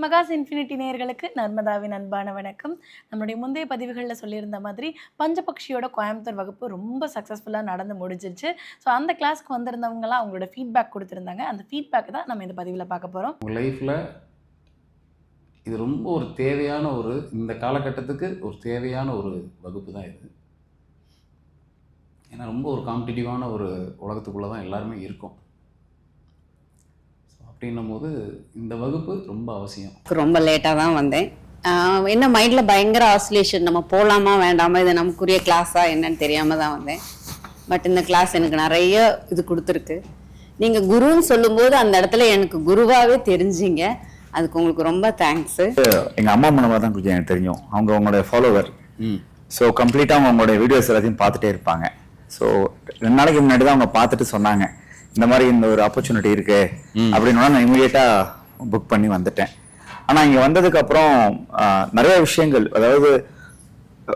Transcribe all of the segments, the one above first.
மகாஸ் infinity நேயர்களுக்கு நர்மதாவின் அன்பான வணக்கம். நம்மளுடைய முந்தைய பதிவுகளில் சொல்லியிருந்த மாதிரி பஞ்சபக்ஷியோட கோயம்புத்தூர் வகுப்பு ரொம்ப சக்ஸஸ்ஃபுல்லாக நடந்து முடிஞ்சிருச்சு. ஸோ அந்த கிளாஸ்க்கு வந்திருந்தவங்களாம் அவங்களோட ஃபீட்பேக் கொடுத்துருந்தாங்க. அந்த ஃபீட்பேக் தான் நம்ம இந்த பதிவில் பார்க்க போகிறோம். உங்கள் லைஃப்பில் இது ரொம்ப ஒரு தேவையான இந்த காலகட்டத்துக்கு ஒரு தேவையான ஒரு வகுப்பு தான் இது. ஏன்னா ரொம்ப ஒரு காம்படிட்டிவான ஒரு உலகத்துக்குள்ளே தான் எல்லாருமே இருக்கும். அப்படின்னும் போது இந்த வகுப்பு ரொம்ப அவசியம். ரொம்ப லேட்டாக தான் வந்தேன். என்ன மைண்டில் பயங்கர ஆசிலேஷன், நம்ம போகலாமா வேண்டாமா, இது நமக்குரிய கிளாஸா என்னன்னு தெரியாமல் தான் வந்தேன். பட் இந்த கிளாஸ் எனக்கு நிறைய இது கொடுத்துருக்கு. நீங்கள் குருன்னு சொல்லும்போது அந்த இடத்துல எனக்கு குருவாகவே தெரிஞ்சிங்க. அதுக்கு உங்களுக்கு ரொம்ப தேங்க்ஸு. எங்கள் அம்மா மூலமாக தான் கொஞ்சம் எனக்கு தெரியும். அவங்க உங்களோட ஃபாலோவர். ஸோ கம்ப்ளீட்டாக அவங்க உங்களோட வீடியோஸ் எல்லாத்தையும் பார்த்துட்டே இருப்பாங்க. ஸோ 2 நாளைக்கு முன்னாடி தான் அவங்க பார்த்துட்டு சொன்னாங்க, இந்த மாதிரி இந்த ஒரு ஆப்பர்ச்சுனிட்டி இருக்கு அப்படின்னு. நான் இமீடியட்டா புக் பண்ணி வந்துட்டேன். ஆனா இங்க வந்ததுக்கு அப்புறம் நிறைய விஷயங்கள், அதாவது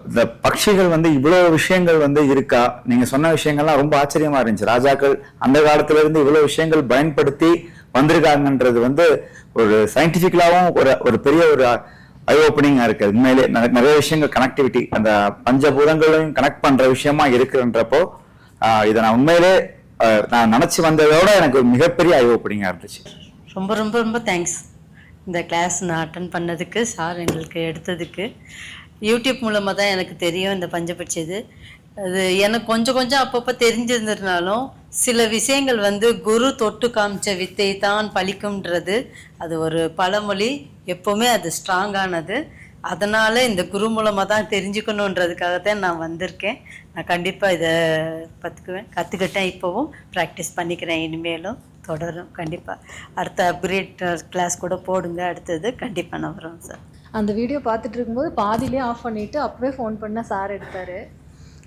இந்த பட்சிகள் இவ்வளவு விஷயங்கள் இருக்கா, நீங்க சொன்ன விஷயங்கள்லாம் ரொம்ப ஆச்சரியமா இருந்துச்சு. ராஜாக்கள் அந்த காலத்துல இருந்து இவ்வளவு விஷயங்கள் பயன்படுத்தி வந்திருக்காங்கன்றது ஒரு சயின்டிபிக்கலாவும் ஒரு பெரிய ஒரு ஐ ஓப்பனிங்கா இருக்கு. உண்மையிலே நிறைய விஷயங்கள் கனெக்டிவிட்டி, அந்த பஞ்சபூதங்களையும் கனெக்ட் பண்ற விஷயமா இருக்குன்றப்போ இதை நான் உண்மையிலே நான் நினச்சி வந்ததோட எனக்கு மிகப்பெரிய ஐ ஓப்பனிங்காக இருந்துச்சு. ரொம்ப ரொம்ப ரொம்ப தேங்க்ஸ். இந்த கிளாஸ் நான் அட்டன் பண்ணதுக்கு, சார் எங்களுக்கு எடுத்ததுக்கு. யூடியூப் மூலமாக தான் எனக்கு தெரியும் இந்த பஞ்சபட்சி. அது எனக்கு கொஞ்சம் கொஞ்சம் அப்பப்போ தெரிஞ்சிருந்ததுனாலும் சில விஷயங்கள் குரு தொட்டு காமிச்ச வித்தை தான் பலிக்கும்ன்றது அது ஒரு பழமொழி. எப்போவுமே அது ஸ்ட்ராங்கானது. அதனால் இந்த குரு மூலமாக தான் தெரிஞ்சுக்கணுன்றதுக்காகத்தான் நான் வந்திருக்கேன். நான் கண்டிப்பாக இதை கற்றுக்கிட்டேன். இப்போவும் ப்ராக்டிஸ் பண்ணிக்கிறேன். இனிமேலும் தொடரும். கண்டிப்பாக அடுத்த அப்கிரேட் கிளாஸ் கூட போடுங்க. அடுத்தது கண்டிப்பாக நான் வரோம் சார். அந்த வீடியோ பார்த்துட்டு இருக்கும்போது பாதியிலே ஆஃப் பண்ணிவிட்டு அப்போவே ஃபோன் பண்ண சார் எடுத்தார்.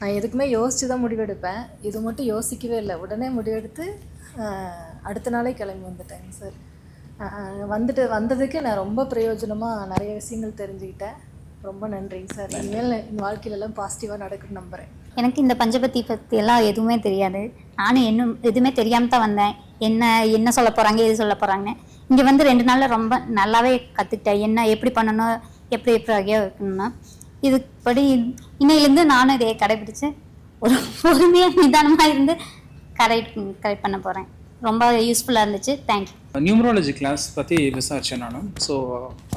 நான் எதுக்குமே யோசித்து தான் முடிவெடுப்பேன். இது மட்டும் யோசிக்கவே இல்லை. உடனே முடிவெடுத்து அடுத்த நாளே கிளம்பி வந்துட்டேங்க சார். வந்ததுக்கு நான் ரொம்ப பிரயோஜனமாக நிறைய விஷயங்கள் தெரிஞ்சுக்கிட்டேன். ரொம்ப நன்றிங்க சார். இனிமேல் என் வாழ்க்கையிலலாம் பாசிட்டிவாக நடக்குன்னு நம்புகிறேன். எனக்கு இந்த பஞ்சபதி பற்றியெல்லாம் எதுவுமே தெரியாது. நானும் இன்னும் எதுவுமே தெரியாமல் தான் வந்தேன். என்ன சொல்ல போகிறாங்க, எது சொல்ல போகிறாங்கன்னு. இங்கே 2 நாளில் ரொம்ப நல்லாவே கற்றுக்கிட்டேன். என்ன எப்படி பண்ணணும், எப்படி வைக்கணும்னா இதுபடி இன்னையிலேருந்து நானும் இதை கடைபிடிச்சு ஒரு பொறுமையாக நிதானமாக இருந்து கரெக்ட் பண்ண போகிறேன். ரொம்ப யூஸ்ஃபுல்லாக இருந்துச்சு. தேங்க்யூ. நியூமராலஜி கிளாஸ் பற்றி விசாரித்தேன் நான். ஸோ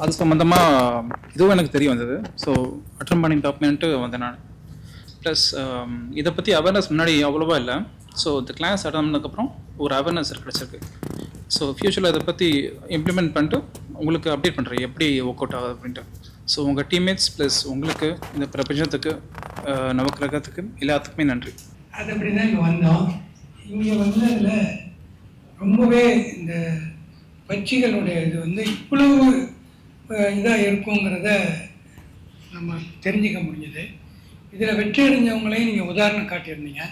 அது சம்மந்தமாக இதுவும் எனக்கு தெரிய வந்தது. ஸோ அட்டன் பண்ணி டாக்குமெண்ட்டு வந்தேன் நான். ப்ளஸ் இதை பற்றி அவேர்னஸ் முன்னாடி அவ்வளோவா இல்லை. ஸோ இந்த கிளாஸ் அட்டன் பண்ணதுக்கப்புறம் ஒரு அவேர்னஸ் கிடச்சிருக்கு. ஸோ ஃப்யூச்சரில் இதை பற்றி இம்ப்ளிமெண்ட் பண்ணிட்டு உங்களுக்கு அப்டேட் பண்ணுறேன் எப்படி ஒர்க் அவுட் ஆகுது அப்படின்ட்டு. ஸோ உங்கள் டீம்மேட்ஸ் ப்ளஸ் உங்களுக்கு, இந்த பிரபஞ்சத்துக்கு, நவக்கிரகத்துக்கு எல்லாத்துக்குமே நன்றி. அது அப்படி தான் இங்கே வந்தோம். இங்கே வந்ததில் ரொம்பவே இந்த பட்சிகளுடைய இது இவ்வளவு இதாக இருக்குங்கிறத நம்ம தெரிஞ்சுக்க முடிஞ்சது. இதில் வெற்றி அடைஞ்சவங்களையும் நீங்கள் உதாரணம் காட்டியிருந்தீங்க.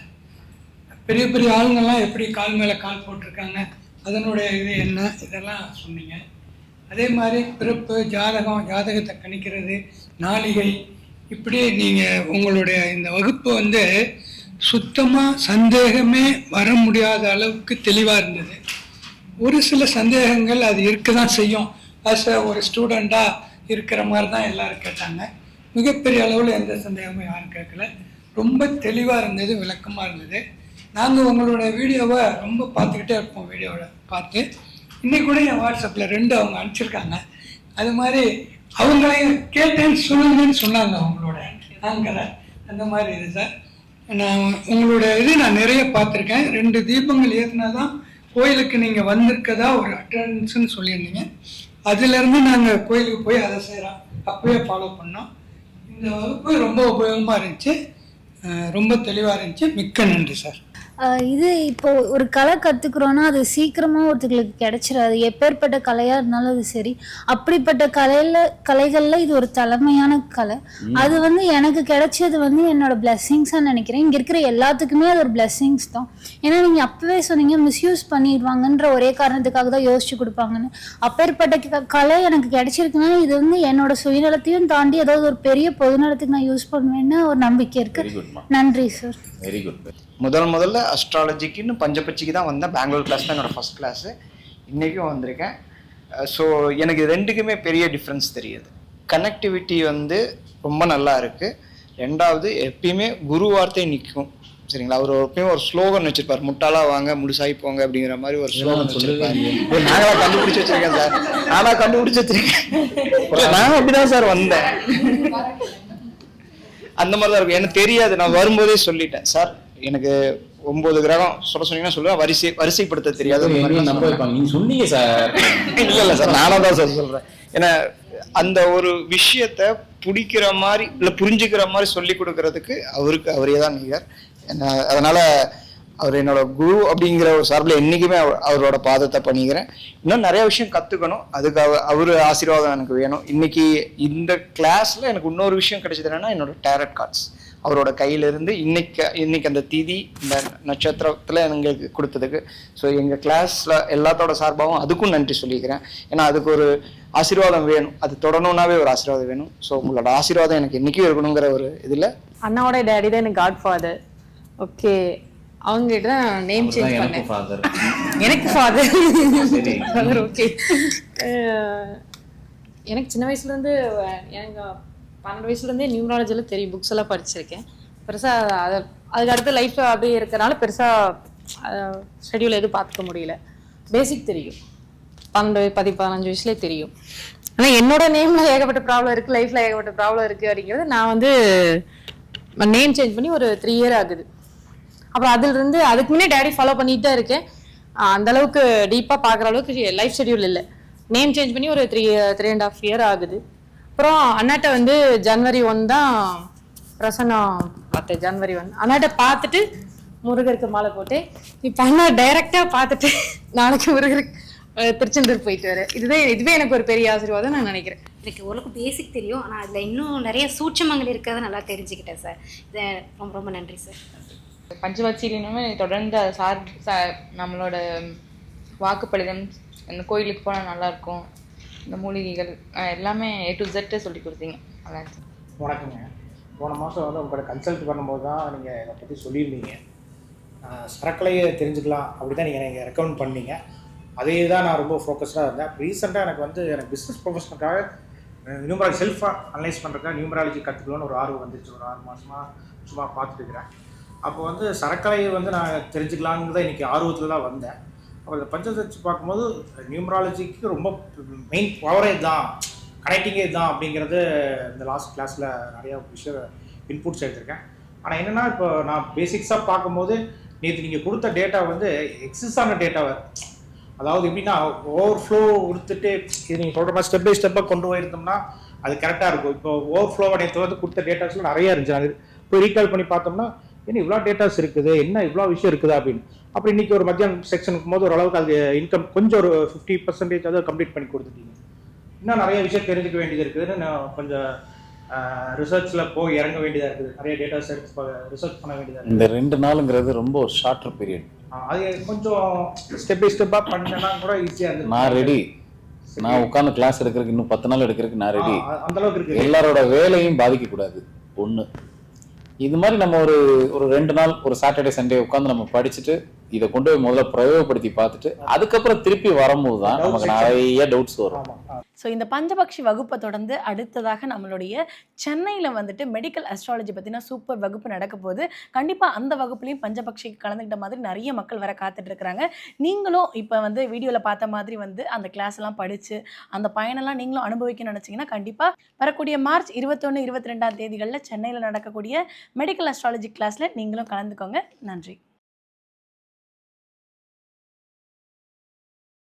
பெரிய பெரிய ஆளுங்கள்லாம் எப்படி கால் மேலே கால் போட்டிருக்காங்க, அதனுடைய இது என்ன, இதெல்லாம் சொன்னீங்க. அதே மாதிரி பிறப்பு, ஜாதகத்தை கணிக்கிறது, நாளிகை, இப்படி நீங்கள் உங்களுடைய இந்த வகுப்பு சுத்தமாக சந்தேகமே வர முடியாத அளவுக்கு தெளிவாக இருந்தது. ஒரு சில சந்தேகங்கள் அது இருக்க தான் செய்யும். ஒரு ஸ்டூடெண்ட்டாக இருக்கிற மாதிரி தான் எல்லோரும் கேட்டாங்க. மிகப்பெரிய அளவில் எந்த சந்தேகமும் யாரும் கேட்கல. ரொம்ப தெளிவாக இருந்தது, விளக்கமாக இருந்தது. நாங்கள் உங்களோட வீடியோவை ரொம்ப பார்த்துக்கிட்டே இருப்போம். வீடியோவை பார்த்து இன்றைக்கி கூட என் வாட்ஸ்அப்பில் 2 அவங்க அனுப்பிச்சிருக்காங்க. அது மாதிரி அவங்களையும் கேட்டேன்னு சொல்லுங்கன்னு சொன்னாங்க அவங்களோட ஆங்கரை. அந்த மாதிரி இது சார். நான் உங்களோட நான் நிறைய பார்த்துருக்கேன். 2 தீபங்கள் ஏற்றினா தான் கோயிலுக்கு நீங்கள் வந்திருக்கதா ஒரு அட்டண்டன்ஸ்ன்னு சொல்லியிருந்தீங்க. அதுலேருந்து நாங்கள் கோயிலுக்கு போய் அதை செய்கிறோம். அப்போயே ஃபாலோ பண்ணோம். இந்த வகுப்பு ரொம்ப உபயோகமாக இருந்துச்சு, ரொம்ப தெளிவாக இருந்துச்சு. மிக்க நன்றி சார். இது இப்போ ஒரு கலை கற்றுக்குறோன்னா அது சீக்கிரமாக ஒருத்தங்களுக்கு கிடைச்சிடாது. எப்பேற்பட்ட கலையாக இருந்தாலும் அது சரி. அப்படிப்பட்ட கலைகளில் இது ஒரு தலைமையான கலை. அது எனக்கு கிடைச்சது என்னோட பிளெஸ்ஸிங்ஸாக நினைக்கிறேன். இங்கே இருக்கிற எல்லாத்துக்குமே அது ஒரு பிளெஸ்ஸிங்ஸ் தான். ஏன்னா நீங்கள் அப்போவே சொன்னீங்க மிஸ்யூஸ் பண்ணிடுவாங்கன்ற ஒரே காரணத்துக்காக தான் யோசிச்சு கொடுப்பாங்கன்னு. அப்பேற்பட்ட கலை எனக்கு கிடைச்சிருக்குன்னா இது என்னோட சுயநலத்தையும் தாண்டி ஏதாவது ஒரு பெரிய பொதுநலத்துக்கு நான் யூஸ் பண்ணுவேன்னு ஒரு நம்பிக்கை இருக்கு. நன்றி சார். Very good. முதல்ல அஸ்ட்ராலஜிக்குன்னு பஞ்சபட்சிக்கு தான் வந்தேன். பெங்களூர் கிளாஸ் தான் என்னோடய ஃபஸ்ட் கிளாஸு. இன்றைக்கும் வந்திருக்கேன். ஸோ எனக்கு ரெண்டுக்குமே பெரிய டிஃப்ரென்ஸ் தெரியுது. கனெக்டிவிட்டி வந்து ரொம்ப நல்லா இருக்குது. ரெண்டாவது எப்பயுமே குரு வார்த்தை நிற்கும். சரிங்களா? அவர் எப்பயும் ஒரு ஸ்லோகன் வச்சிருப்பார், முட்டாளா வாங்க முழுசாகி போங்க அப்படிங்கிற மாதிரி ஒரு ஸ்லோகன் வச்சிருப்பாரு. நாங்களா கண்டுபிடிச்சி வச்சிருக்கேன் சார், நானா கண்டுபிடிச்சி வச்சிருக்கேன். நான் அப்படிதான் சார் வந்தேன். அந்த மாதிரி தான் இருக்கும். எனக்கு தெரியாது, நான் வரும்போதே சொல்லிட்டேன் சார் எனக்கு 9 கிரகம் சொன்னீங்கன்னா சொல்லுவேன், வரிசைப்படுத்த தெரியாது. நீங்க சொன்னீங்க சார். இல்லை சார், நானா தான் சார் சொல்றேன். ஏன்னா அந்த ஒரு விஷயத்த பிடிக்கிற மாதிரி இல்லை புரிஞ்சுக்கிற மாதிரி சொல்லி கொடுக்கறதுக்கு அவரே தான் நிகர். அதனால அவர் என்னோட குரு அப்படிங்கிற ஒரு சார்பில் என்றைக்குமே அவரோட பாதத்தை பண்ணிக்கிறேன். இன்னும் நிறைய விஷயம் கற்றுக்கணும், அதுக்கு அவர் ஆசீர்வாதம் எனக்கு வேணும். இன்னைக்கு இந்த கிளாஸில் எனக்கு இன்னொரு விஷயம் கிடைச்சது என்னன்னா, என்னோட டேரட் கார்ட்ஸ் அவரோட கையிலிருந்து இன்னைக்கு அந்த திதி இந்த நட்சத்திரத்தில் எங்களுக்கு கொடுத்ததுக்கு. ஸோ எங்கள் கிளாஸில் எல்லாத்தோட சார்பாகவும் அதுக்கும் நன்றி சொல்லிக்கிறேன். ஏன்னா அதுக்கு ஒரு ஆசீர்வாதம் வேணும், அது தொடரணுன்னாவே ஒரு ஆசீர்வாதம் வேணும். ஸோ உங்களோட ஆசீர்வாதம் எனக்கு என்றைக்கும் இருக்கணுங்கிற ஒரு இதில். அண்ணாவோட டேடி தான் எனக்கு காட் ஃபாதர். ஓகே, அவங்ககிட்ட தான் நேம் சேஞ்ச் பண்ணேன். எனக்கு ஃபாதர். ஓகே, எனக்கு சின்ன வயசுலேருந்து எனக்கு 12 வயசுலேருந்தே நியூமராலஜியில் தெரியும், புக்ஸ் எல்லாம் படிச்சிருக்கேன். பெருசாக அதுக்கு அடுத்து லைஃப் அப்படியே இருக்கிறனால பெருசாக ஷெடியூல் எதுவும் பார்த்துக்க முடியல. பேசிக் தெரியும், 15 வயசுலேயே தெரியும். ஆனால் என்னோட நேமில் ஏகப்பட்ட ப்ராப்ளம் இருக்குது, லைஃப்பில் ஏகப்பட்ட ப்ராப்ளம் இருக்குது அப்படிங்கிறது நான் வந்து நேம் சேஞ்ச் பண்ணி ஒரு 3 இயர் ஆகுது. அப்புறம் அதிலிருந்து அதுக்கு முன்னே டேடி ஃபாலோ பண்ணிட்டு தான் இருக்கேன். அந்தளவுக்கு டீப்பாக பார்க்குற அளவுக்கு லைஃப் ஷெடியூல் இல்லை. நேம் சேஞ்ச் பண்ணி ஒரு 3.5 இயர் ஆகுது. அப்புறம் அண்ணாட்ட வந்து January 1 தான் பிரசன்னம் பார்த்தேன். January 1 அண்ணாட்ட பார்த்துட்டு முருகருக்கு மாலை போட்டேன். இப்போ அண்ணா டைரெக்டாக பார்த்துட்டு நாளைக்கு முருகருக்கு திருச்செந்தூர் போயிட்டு வரேன். இதுவே எனக்கு ஒரு பெரிய ஆசீர்வாதம் நான் நினைக்கிறேன். எனக்கு ஓரளவுக்கு பேசிக் தெரியும், ஆனால் அதில் இன்னும் நிறைய சூட்சமங்கள் இருக்கிறத நல்லா தெரிஞ்சுக்கிட்டேன் சார். இதை ரொம்ப ரொம்ப நன்றி சார். பஞ்சவச்சியிலுமே தொடர்ந்து சார் நம்மளோட வாக்குப்பளிதம், இந்த கோயிலுக்கு போனால் நல்லாயிருக்கும், இந்த மூலிகைகள் எல்லாமே A to Z சொல்லி கொடுத்தீங்க. நல்லா இருக்கு. வணக்கங்க. போன மாதம் வந்து உங்களோட கன்சல்ட் பண்ணும்போது தான் நீங்கள் இதை பற்றி சொல்லியிருந்தீங்க. சரக்கலையை தெரிஞ்சுக்கலாம் அப்படி தான் நீங்கள் ரெக்கமெண்ட் பண்ணீங்க. அதே தான் நான் ரொம்ப ஃபோக்கஸ்டாக இருந்தேன். ரீசெண்டாக எனக்கு பிஸ்னஸ் ப்ரொஃபஷனுக்காக நியூமராலஜி செல்ஃபாக அனலைஸ் பண்ணுறதுக்காக நியூமராலஜி கற்றுக்கணும்னு ஒரு ஆர்வம் வந்துச்சு. ஒரு 6 மாதமாக சும்மா பார்த்துட்டு இருக்கிறேன். அப்போ வந்து சரக்கலையை வந்து நான் தெரிஞ்சுக்கலான்னு தான் இன்றைக்கி ஆர்வத்தில் தான் வந்தேன். அப்போ இந்த பஞ்சசக்தி பார்க்கும்போது நியூமராலஜிக்கு ரொம்ப மெயின் பவரே தான், கனெக்டிங்கே தான் அப்படிங்கிறது இந்த லாஸ்ட் கிளாஸில் நிறையா விஷயம் இன்புட்ஸ் எடுத்திருக்கேன். ஆனால் என்னென்னா இப்போ நான் பேசிக்ஸாக பார்க்கும்போது நேற்று நீங்கள் கொடுத்த டேட்டா வந்து எக்ஸஸான டேட்டாவை, அதாவது எப்படின்னா ஓவர்ஃப்ளோ கொடுத்துட்டு இது நீங்கள் சொல்கிற மாதிரி ஸ்டெப் பை ஸ்டெப்பாக கொண்டு போயிருந்தோம்னா அது கரெக்டாக இருக்கும். இப்போ ஓவர்ஃப்ளோவை நேற்று வந்து கொடுத்த டேட்டாஸ்லாம் நிறையா இருந்துச்சு. அது போய் ரீகால் பண்ணி பார்த்தோம்னா என்ன இவ்வளோ டேட்டாஸ் இருக்குது, என்ன இவ்வளோ விஷயம் இருக்குதா அப்படின்னு. அப்புறம் இன்றைக்கி ஒரு மத்தியானம் செக்ஷனுக்கும் போது ஓரளவுக்கு அது இன்கம் கொஞ்சம் ஒரு 50% அதை கம்ப்ளீட் பண்ணி கொடுத்துட்டீங்க. இன்னும் நிறைய விஷயம் தெரிஞ்சுக்க வேண்டியது இருக்குதுன்னு நான் கொஞ்சம் ரிசர்ச்சில் போய் இறங்க வேண்டியதாக இருக்குது. நிறைய டேட்டாஸ் எடுத்து ரிசர்ச் பண்ண வேண்டியதாக இருக்குது. இந்த 2 நாளுங்கிறது ரொம்ப ஒரு ஷார்ட்டர் பீரியட். அது கொஞ்சம் ஸ்டெப் பை ஸ்டெப்பாக பண்ணிட்டேன்னா கூட ஈஸியாக இருந்தது. நான் ரெடி, நான் உட்காந்து கிளாஸ் எடுக்கிறதுக்கு இன்னும் 10 நாள் எடுக்கிறதுக்கு நான் ரெடி. அந்த அளவுக்கு இருக்கு. எல்லாரோட வேலையும் பாதிக்கக்கூடாது. ஒன்று இது மாதிரி நம்ம ஒரு 2 நாள் ஒரு சாட்டர்டே சண்டே உட்காந்து நம்ம படிச்சுட்டு இதை கொண்டு போய் முதல்ல பிரயோகப்படுத்தி பார்த்துட்டு அதுக்கப்புறம் திருப்பி வரும்போது தான் நமக்கு நிறைய டவுட்ஸ் வரும். ஸோ இந்த பஞ்சபக்ஷி வகுப்பை தொடர்ந்து அடுத்ததாக நம்மளுடைய சென்னையில் வந்துட்டு மெடிக்கல் அஸ்ட்ராலஜி பற்றினா சூப்பர் வகுப்பு நடக்க போகுது. கண்டிப்பாக அந்த வகுப்புலையும் பஞ்சபக்ஷிக்கு கலந்துக்கிட்ட மாதிரி நிறைய மக்கள் வர காத்துட்டு இருக்கிறாங்க. நீங்களும் இப்போ வந்து வீடியோவில் பார்த்த மாதிரி வந்து அந்த கிளாஸ் எல்லாம் படித்து அந்த பயனெல்லாம் நீங்களும் அனுபவிக்கணும்னு நினச்சிங்கன்னா கண்டிப்பாக வரக்கூடிய மார்ச் 21, 22 தேதிகளில் சென்னையில் நடக்கக்கூடிய மெடிக்கல் அஸ்ட்ராலஜி கிளாஸில் நீங்களும் கலந்துக்கோங்க. நன்றி.